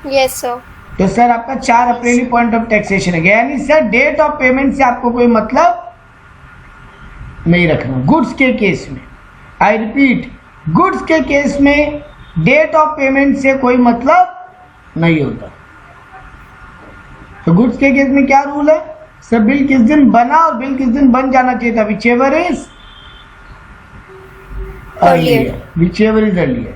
Yes sir. तो सर आपका 4 अप्रैल ही पॉइंट ऑफ टैक्सेशन है, यानी सर डेट ऑफ पेमेंट से आपको कोई मतलब नहीं रखना। गुड्स के केस में, आई रिपीट, गुड्स के केस में डेट ऑफ पेमेंट से कोई मतलब नहीं होता। तो गुड्स के केस में क्या रूल है सर, बिल किस दिन बना और बिल किस दिन बन जाना चाहिए था, whichever is earlier, whichever is earlier.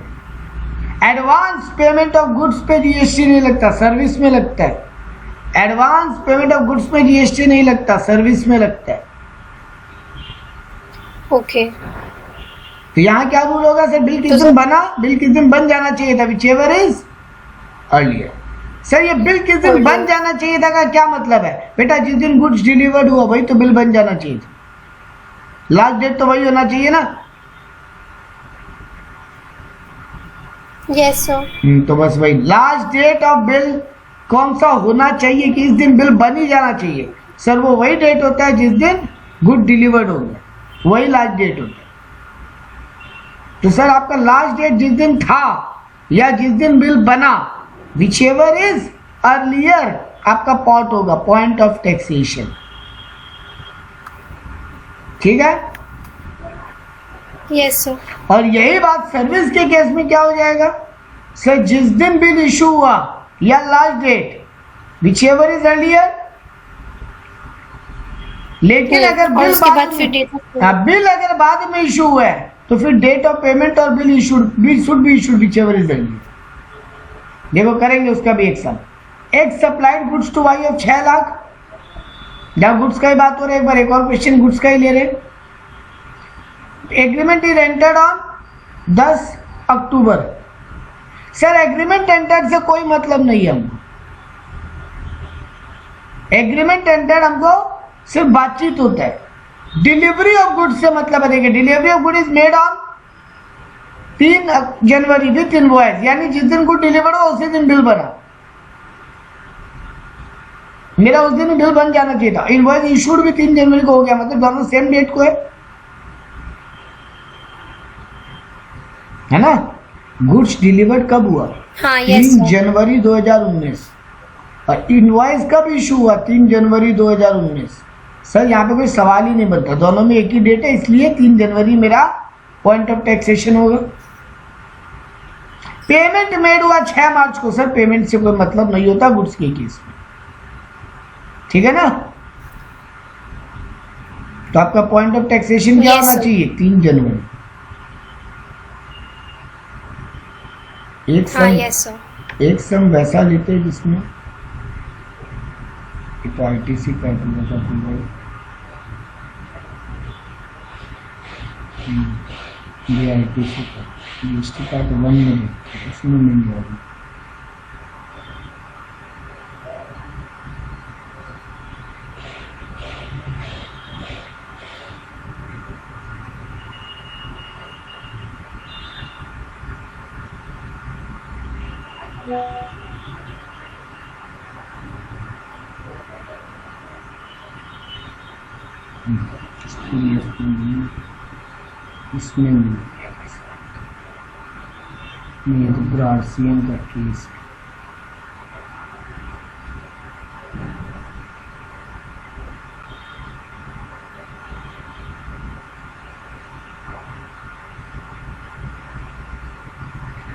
Advance payment of goods पे जीएसटी नहीं लगता, सर्विस में लगता है। एडवांस पेमेंट ऑफ गुड्स में जीएसटी नहीं लगता, सर्विस में लगता है। ओके। तो यहाँ क्या रूल होगा सर, बिल किस दिन बना, बिल किस दिन बन जाना चाहिए था, विचेवर इज अर्लियर। सर ये बिल किस दिन बन जाना चाहिए था का क्या मतलब है बेटा, जिस दिन गुड्स डिलीवर्ड हुआ वही तो बिल बन जाना चाहिए था, लास्ट डेट तो वही होना चाहिए ना। Yes sir. तो बस वही लास्ट डेट ऑफ बिल कौन सा होना चाहिए कि इस दिन बिल बन ही जाना चाहिए सर, वो वही डेट होता है जिस दिन गुड डिलीवर्ड हो गया, वही लास्ट डेट होता है। तो सर आपका लास्ट डेट जिस दिन था या जिस दिन बिल बना, विचेवर इज अर्लियर आपका पॉट होगा, पॉइंट ऑफ टैक्सेशन, ठीक है। Yes sir. और यही बात सर्विस के केस में क्या हो जाएगा सर, जिस दिन बिल इशू हुआ या last date, whichever is earlier. लेकिन अगर बिल बिल अगर बाद में इशू हुआ है तो फिर डेट ऑफ पेमेंट और bill issued should be issued whichever is earlier. देखो करेंगे उसका भी एक सम, एक supplied goods to Y of 6 lakh. जब गुड्स का ही बात हो रही है, एक बार एक और क्वेश्चन गुड्स का ही ले रहे। Agreement is entered on 10 October. Sir agreement entered से कोई मतलब नहीं है हमको, एग्रीमेंट एंटर्ड हमको सिर्फ बातचीत होता है। डिलीवरी ऑफ गुड्स से मतलब है, देखिए delivery of good is made on 3 January with invoice, यानी जिस दिन गुड डिलीवर हो उसी दिन बिल बना। मेरा उस दिन ही बिल बन जाना चाहिए था, इनवॉइस इशूड भी 3 जनवरी को हो गया, मतलब दोनों सेम डेट को है ना। गुड्स डिलीवर्ड कब हुआ, हाँ, 3 जनवरी 2019, और इनवॉइस कब इशू हुआ, 3 जनवरी 2019। सर यहाँ पे कोई सवाल ही नहीं बनता, दोनों में एक ही डेट है, इसलिए 3 जनवरी मेरा पॉइंट ऑफ टैक्सेशन होगा। पेमेंट मेड हुआ 6 मार्च को, सर पेमेंट से कोई मतलब नहीं होता गुड्स के केस में, ठीक है ना। तो आपका पॉइंट ऑफ टैक्सेशन क्या होना चाहिए, 3 जनवरी। एक सम वैसा लेते हैं जिसमें आईटीसी का ये आईटीसी का जीएसटी का तो 1 में उसमें मिल जाएगी। इसमें नहीं तो पूरा आरसीएम का केस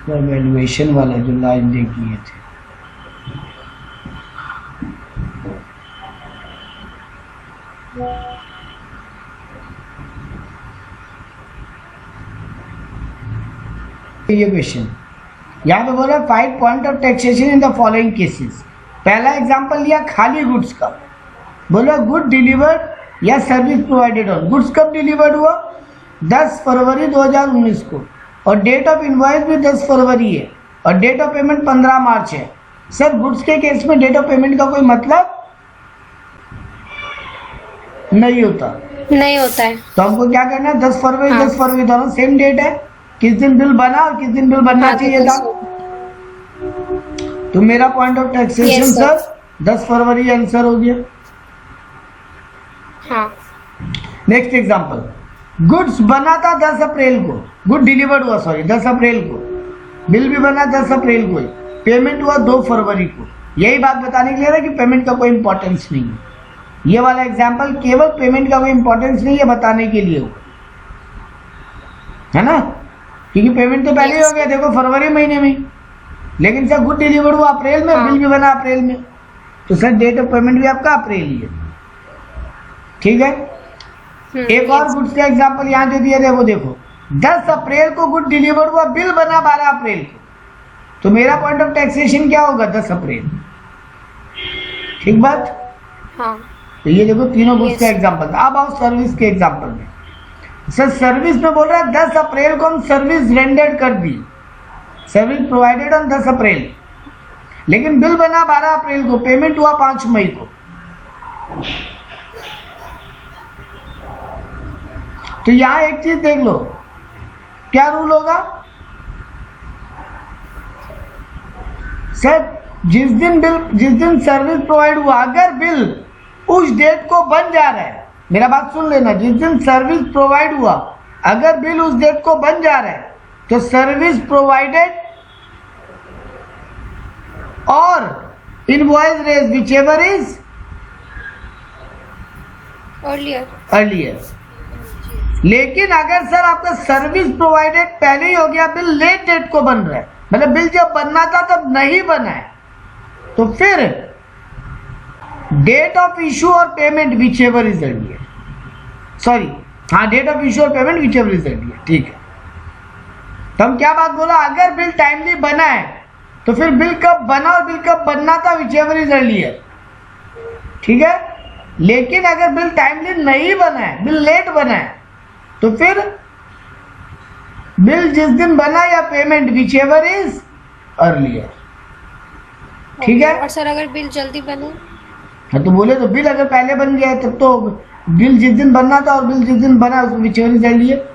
वैल्यूएशन वाला जो लाइन दे किए थे, ये क्वेश्चन यहाँ पे बोला find point of taxation in the following cases. पहला एग्जांपल लिया खाली गुड्स का, बोला गुड डिलीवर्ड या सर्विस प्रोवाइडेड ऑन। गुड्स कब डिलीवर्ड हुआ? 10 फरवरी 2019 को, और डेट ऑफ इनवॉइस भी 10 फरवरी है, और डेट ऑफ पेमेंट 15 मार्च है। सर गुड्स के केस में डेट ऑफ पेमेंट का कोई मतलब नहीं होता, नहीं होता है। तो हमको क्या करना है? 10 फरवरी हाँ। 10 फरवरी दोनों सेम डेट है, किस दिन बिल बना और किस दिन बिल बनना हाँ, चाहिए था। तो मेरा point of taxation Yes, sir. Sir 10 February answer हो गया। हाँ, नेक्स्ट एग्जांपल, गुड्स बना था 10 अप्रैल को, गुड डिलीवर्ड हुआ सॉरी 10 अप्रैल को, बिल भी बना 10 अप्रैल को, पेमेंट हुआ 2 फरवरी को। यही बात बताने के लिए है कि पेमेंट का कोई इंपॉर्टेंस नहीं है। ये वाला एग्जांपल केवल पेमेंट का कोई इंपॉर्टेंस नहीं है बताने के लिए हुआ है ना, क्योंकि पेमेंट तो पहले ही हो गया, देखो फरवरी महीने में, लेकिन सर गुड डिलीवर्ड हुआ अप्रैल में, हाँ। बिल भी बना अप्रैल में, तो सर डेट ऑफ पेमेंट भी आपका अप्रैल ही है। ठीक है, एक और गुड्स का एग्जांपल यहाँ दे दिया, देखो देखो 10 अप्रैल को गुड डिलीवर्ड हुआ, बिल बना 12 अप्रैल को, तो मेरा पॉइंट ऑफ टैक्सेशन क्या होगा? 10 अप्रैल। ठीक बात। हाँ, तो ये देखो तीनों गुड्स Yes. का एग्जांपल था। अब आओ सर्विस के एग्जांपल में। सर सर्विस में बोल रहा है 10 अप्रैल को हम सर्विस रेंडर्ड कर दी, सर्विस प्रोवाइडेड ऑन 10 अप्रैल, लेकिन बिल बना 12 अप्रैल को, पेमेंट हुआ 5 मई को। तो यहां एक चीज देख लो, क्या रूल होगा? सर जिस दिन सर्विस प्रोवाइड हुआ, अगर बिल उस डेट को बन जा रहा है, मेरा बात सुन लेना, जिस दिन सर्विस प्रोवाइड हुआ अगर बिल उस डेट को बन जा रहा है, तो सर्विस प्रोवाइडेड और invoice raise whichever is earlier. लेकिन अगर सर आपका सर्विस प्रोवाइडेड पहले ही हो गया, बिल लेट डेट को बन रहा है, मतलब बिल जब बनना था तब नहीं बना है, तो फिर डेट ऑफ इशू और payment whichever is earlier, sorry हाँ डेट ऑफ इशू और payment whichever is earlier. ठीक है, तो हम क्या बात बोला, अगर बिल टाइमली बना है तो फिर बिल कब बना और बिल कब बनना था, विच एवर इज अर्लियर। ठीक है, लेकिन अगर बिल टाइमली नहीं बना है, बिल लेट बना है, तो फिर बिल जिस दिन बना या payment whichever is earlier. ठीक है, और सर अगर बिल जल्दी बने? हाँ तो बोले तो बिल अगर पहले बन गया है तब तो बिल जिस दिन बनना था और बिल जिस दिन बना which ever is earlier.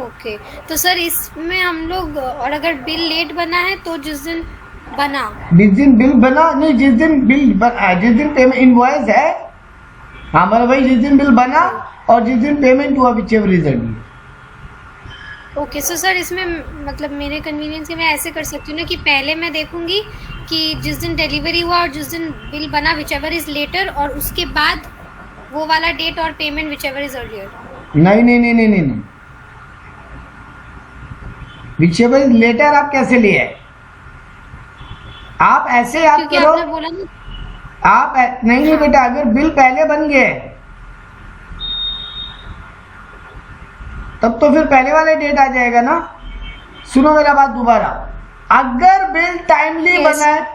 Okay, तो सर इसमें हम लोग, और अगर बिल लेट बना है तो जिस दिन बना, जिस दिन बिल बना नहीं, जिस दिन बिल जिस दिन पेमेंट इनवॉइस है, हाँ मतलब वही जिस दिन बिल बना और जिस दिन पेमेंट हुआ which ever is earlier. Okay, so sir इसमें मतलब मेरे कन्वीनियंस के मैं ऐसे कर सकती हूँ ना कि पहले मैं देखूंगी कि जिस दिन डिलीवरी हुआ और जिस दिन बिल बना विच एवर इज लेटर, और उसके बाद वो वाला डेट और payment whichever is earlier. नहीं नहीं नहीं नहीं नहीं नहीं, विच एवर इज लेटर आप कैसे ले आए? आप ऐसे याद क्योंकि करो, आपने बोला ना, आप नहीं नहीं बेटा, अगर बिल पहले बन गए तब तो फिर पहले वाले डेट आ जाएगा ना। सुनो मेरा बात दोबारा, अगर बिल टाइमली Yes. बना है,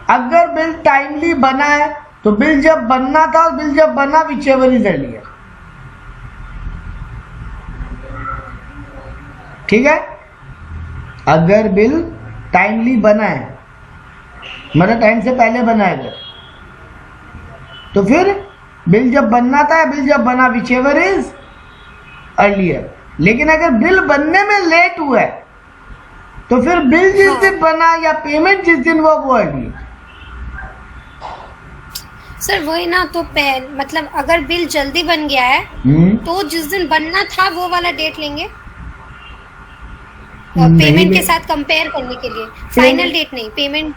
अगर बिल टाइमली बना है तो बिल जब बनना था और बिल जब बना विच एवर इज अर्लियर। ठीक है, अगर बिल टाइमली बना है मतलब टाइम से पहले बना है अगर, तो फिर बिल जब बनना था या बिल जब बना विच एवर इज अर्लियर। लेकिन अगर बिल बनने में लेट हुआ है तो फिर बिल जिस दिन बना या पेमेंट जिस दिन हुआ वो अर्लियर। सर वही ना, तो मतलब अगर बिल जल्दी बन गया है तो जिस दिन बनना था वो वाला डेट लेंगे पेमेंट के साथ कंपेयर करने के लिए, फाइनल डेट नहीं, पेमेंट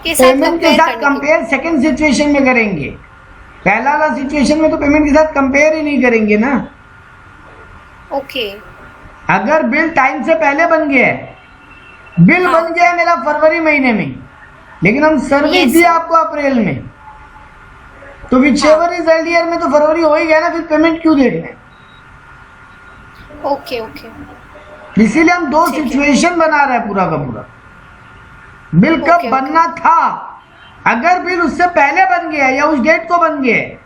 के साथ पेमेंट के साथ कंपेयर सेकंड सिचुएशन में करेंगे, पहला वाला सिचुएशन में तो पेमेंट के साथ कंपेयर ही नहीं करेंगे ना। ओके, अगर बिल टाइम से पहले बन गया है, बिल बन गया है मेरा फरवरी महीने में, लेकिन हम सर्विस दिया आपको अप्रैल में, तो विच एवर इज अर्लियर में तो फरवरी हो ही गया ना, फिर पेमेंट क्यों दे रहे हैं? Okay okay. इसीलिए हम दो सिचुएशन बना रहे हैं पूरा का पूरा। बिल कब बनना था, अगर बिल उससे पहले बन गया या उस डेट को बन गया है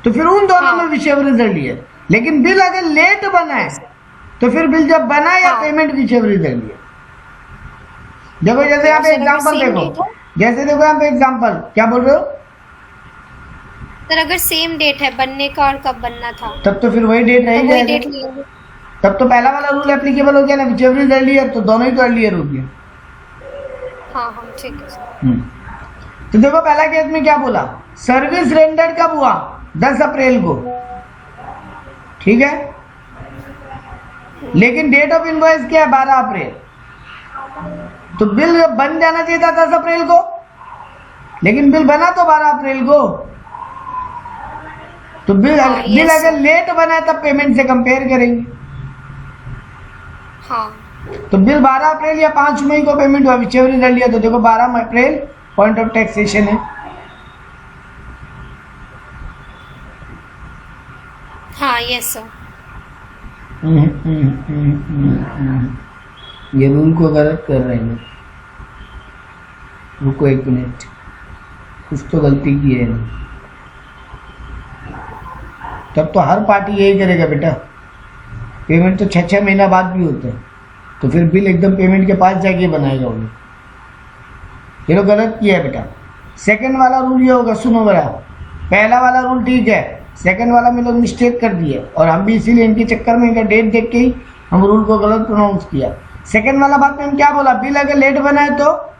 तो फिर उन दोनों में विच एवर इज अर्लियर। लेकिन बिल अगर लेट बना है तो फिर बिल जब बना या payment whichever is earlier. देखो जैसे यहाँ पे एग्जाम्पल देखो, जैसे देखो यहाँ पे एग्जाम्पल, क्या बोल रहे हो सर? अगर सेम डेट है बनने का और कब बनना था तब तो फिर वही डेट तो वही रहेगी, डेट लेंगे। तब तो पहला वाला रूल एप्लीकेबल हो गया ना, विच एवर इज अर्लियर, तो दोनों ही तो अर्लियर हो गया। हाँ हाँ ठीक है सर। तो देखो पहला केस में क्या बोला, सर्विस रेंडर्ड कब हुआ, 10 अप्रैल को, ठीक है, लेकिन डेट ऑफ इनवॉइस क्या है, 12 अप्रैल। तो बिल बन जाना चाहिए था 10 अप्रैल को, लेकिन बिल बना तो 12 अप्रैल को। तो बिल अगर लेट बना है तब पेमेंट से कंपेयर करेंगे। हाँ तो बिल 12 अप्रैल या 5 मई को पेमेंट हुआ, विच एवर इज अर्लियर, तो देखो 12 अप्रैल पॉइंट ऑफ टैक्सेशन है। हाँ यस सर। ये रूल को गलत कर रहे हैं। रुको एक मिनट, कुछ तो गलती की है। तब तो हर पार्टी यही करेगा बेटा, पेमेंट तो 6-6 महीना बाद भी होता है, तो फिर बिल एकदम पेमेंट के पास जाके बनाएगा वो लोग। ये लोग गलत किया है बेटा। सेकंड वाला रूल ये होगा, सुनो बड़ा, पहला वाला रूल ठीक है, सेकंड वाला में लोग मिस्टेक कर दिए और हम भी इसीलिए इनके चक्कर में इनका डेट देख के ही हम रूल को गलत प्रोनाउंस किया। सेकंड वाला बात में हम क्या बोला, बिल अगर लेट बना है तो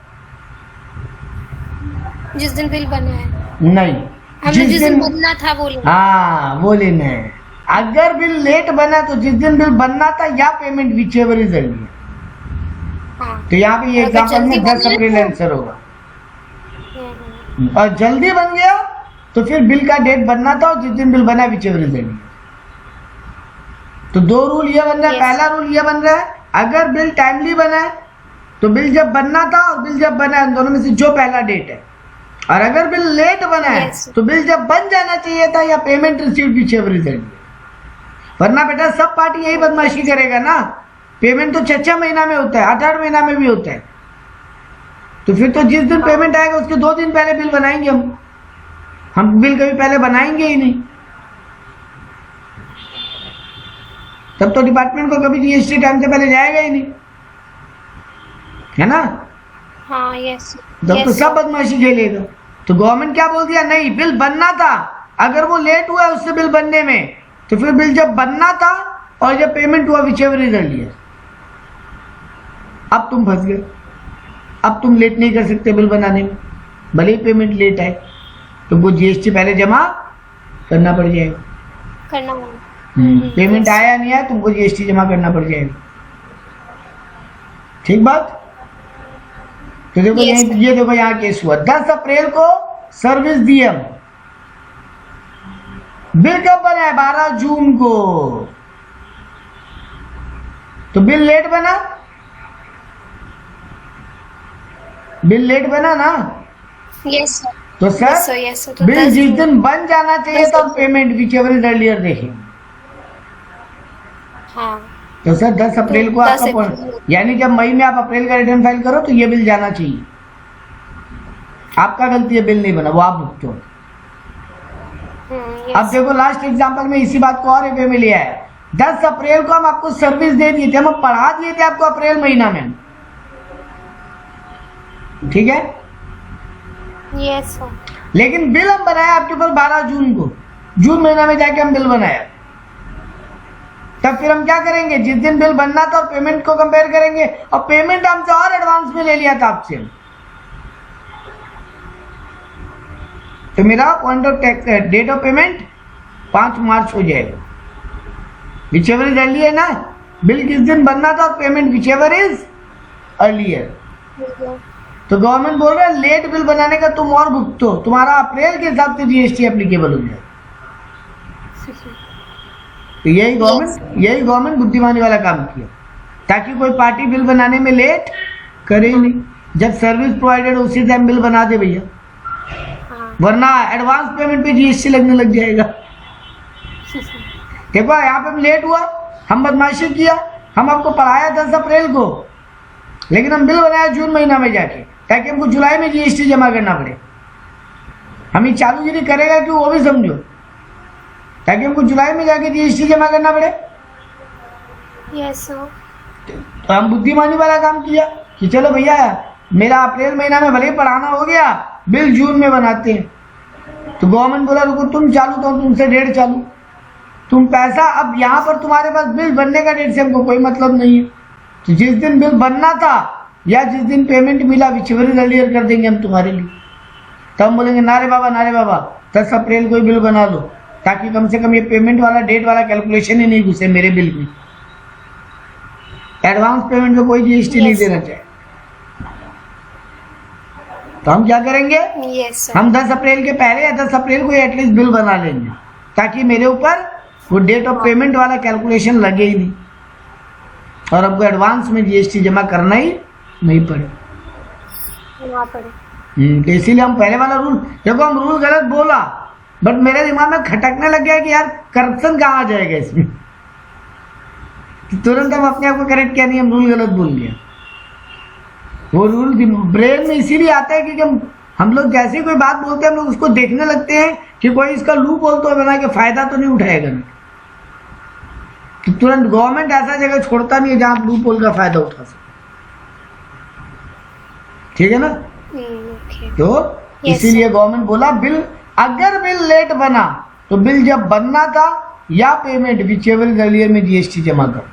जिस दिन बिल बना है, नहीं, हमने जिस दिन बनना था वो लेना। हाँ वो लेना है। अगर बिल लेट बना तो जिस दिन बिल बनना था या payment whichever is earlier. हाँ तो यहाँ पे ये अगर एग्जाम्पल में जल्दी 10 बन अप्रैल गया आंसर होगा। हम्म। और जल्दी बन गया तो फिर बिल का डेट बनना था और जिस दिन बिल बना विच एवर इज अर्लियर। तो दो रूल ये बन रहा है। Yes. पहला रूल ये बन रहा है, अगर बिल टाइमली बना है तो बिल जब बनना था और बिल जब बना है, दोनों में से जो पहला डेट है। और अगर बिल लेट बना है Yes. तो बिल जब बन जाना चाहिए था या payment received which ever is earlier. वरना बेटा सब पार्टी यही बदमाशी करेगा ना, पेमेंट तो 6-6 महीना में होता है, 8-8 महीना में भी होता है। तो फिर तो जिस दिन पेमेंट आएगा उसके 2 दिन पहले बिल बनाएंगे हम बिल कभी पहले बनाएंगे ही नहीं। तब तो डिपार्टमेंट को कभी जीएसटी टाइम से पहले जाएगा ही नहीं, है ना। हाँ यस तब तो सब बदमाशी झेलेगा। तो गवर्नमेंट क्या बोल दिया, नहीं बिल बनना था, अगर वो लेट हुआ उससे बिल बनने में तो फिर बिल जब बनना था और जब पेमेंट हुआ विच एवर इज अर्लियर। अब तुम फंस गए, अब तुम लेट नहीं कर सकते बिल बनाने में, भले ही पेमेंट लेट आए, तुमको जीएसटी पहले जमा करना पड़ जाएगा। करना होगा। पेमेंट आया नहीं आया तुमको जीएसटी जमा करना पड़ जाएगा, ठीक बात। तो देखो Yes, ये देखो यहाँ केस हुआ 10 अप्रैल को सर्विस दी हम, बिल कब बना है, 12 जून को, तो बिल लेट बना, बिल लेट बना ना। Yes sir. तो सर यस सर। तो बिल 10 जिस जून। दिन बन जाना चाहिए था payment whichever is earlier देखेंगे। हाँ तो सर 10 अप्रैल को 10 आपका अप्रैल। यानी जब मई में आप अप्रैल का रिटर्न फाइल करो तो ये बिल जाना चाहिए। आपका गलती है, बिल नहीं बना, वो आप भुगतो। yes। अब देखो लास्ट एग्जांपल में इसी बात को और वे में लिया है। 10 अप्रैल को हम आपको सर्विस दे दिए थे, हम पढ़ा दिए थे आपको अप्रैल महीना में, ठीक है। Yes sir. लेकिन बिल हम बनाया आपके ऊपर 12 जून को, जून महीना में जाके हम बिल बनाया। तब फिर हम क्या करेंगे, जिस दिन बिल बनना था और पेमेंट को कंपेयर करेंगे, और पेमेंट हमसे और एडवांस में ले लिया था आपसे, तो मेरा point of tax date of payment 5 मार्च हो जाएगा। विच एवर इज अर्लियर ना, बिल किस दिन बनना था और payment whichever is earlier. तो गवर्नमेंट बोल रहा है लेट बिल बनाने का तुम और भुगतो, तुम्हारा अप्रैल के हिसाब से जीएसटी एप्लीकेबल हो जाएगा। तो यही गवर्नमेंट बुद्धिमानी वाला काम किया, ताकि कोई पार्टी बिल बनाने में लेट करे ही नहीं। जब सर्विस प्रोवाइडेड उसी टाइम बिल बना दे भैया, हाँ। वरना एडवांस पेमेंट पे जीएसटी लगने लग जाएगा। देखो यहाँ पे हम लेट हुआ, हम बदमाशी किया, हम आपको पढ़ाया 10 अप्रैल को, लेकिन हम बिल बनाया जून महीना में जाके, ताकि हमको जुलाई में जीएसटी जमा करना पड़े। हम ये चालूगिरी करेगा कि वो भी समझो, ताकि हमको जुलाई में जाके जीएसटी जमा करना पड़े। Yes sir. तो हम बुद्धिमानी वाला काम किया कि चलो भैया मेरा अप्रैल महीना में भले ही पढ़ाना हो गया, बिल जून में बनाते हैं। तो गवर्नमेंट बोला रुको तुम चालू, तो तुमसे डेट चालू, तुम पैसा, अब यहाँ पर तुम्हारे पास बिल बनने का डेट से हमको कोई मतलब नहीं है। तो जिस दिन बिल बनना था या जिस दिन पेमेंट मिला विचेवर अर्लियर कर देंगे हम तुम्हारे लिए। तब हम बोलेंगे ना रे बाबा 10 अप्रैल को ही बिल बना लो, ताकि कम से कम ये पेमेंट वाला डेट वाला कैलकुलेशन ही नहीं घुसे मेरे बिल में। एडवांस पेमेंट में कोई जीएसटी नहीं देना चाहिए। तो हम क्या करेंगे, यस सर। हम 10 अप्रैल के पहले या 10 अप्रैल को एटलीस्ट बिल बना लेंगे, ताकि मेरे ऊपर वो डेट ऑफ पेमेंट वाला कैलकुलेशन लगे ही नहीं और हमको एडवांस में जीएसटी जमा करना ही नहीं पड़े। तो इसीलिए हम पहले वाला रूल, देखो हम रूल गलत बोला, बट मेरे दिमाग में खटकने लग गया कि यार करप्शन कहाँ आ जाएगा इसमें। तो तुरंत हम अपने आप को करेक्ट किया, नहीं हम रूल गलत बोल गया। वो रूल ब्रेन में इसीलिए आता है क्योंकि हम लोग जैसे कोई बात बोलते हैं हम लोग उसको देखने लगते हैं कि कोई इसका लूप होल तो बना के फायदा तो नहीं उठाएगा ना। तो तुरंत गवर्नमेंट ऐसा जगह छोड़ता नहीं है जहां आप लूप होल का फायदा उठा सकते, ठीक है ना। तो इसीलिए गवर्नमेंट बोला बिल, अगर बिल लेट बना तो बिल जब बनना था या पेमेंट विचेवर अर्लियर में जीएसटी जमा करो।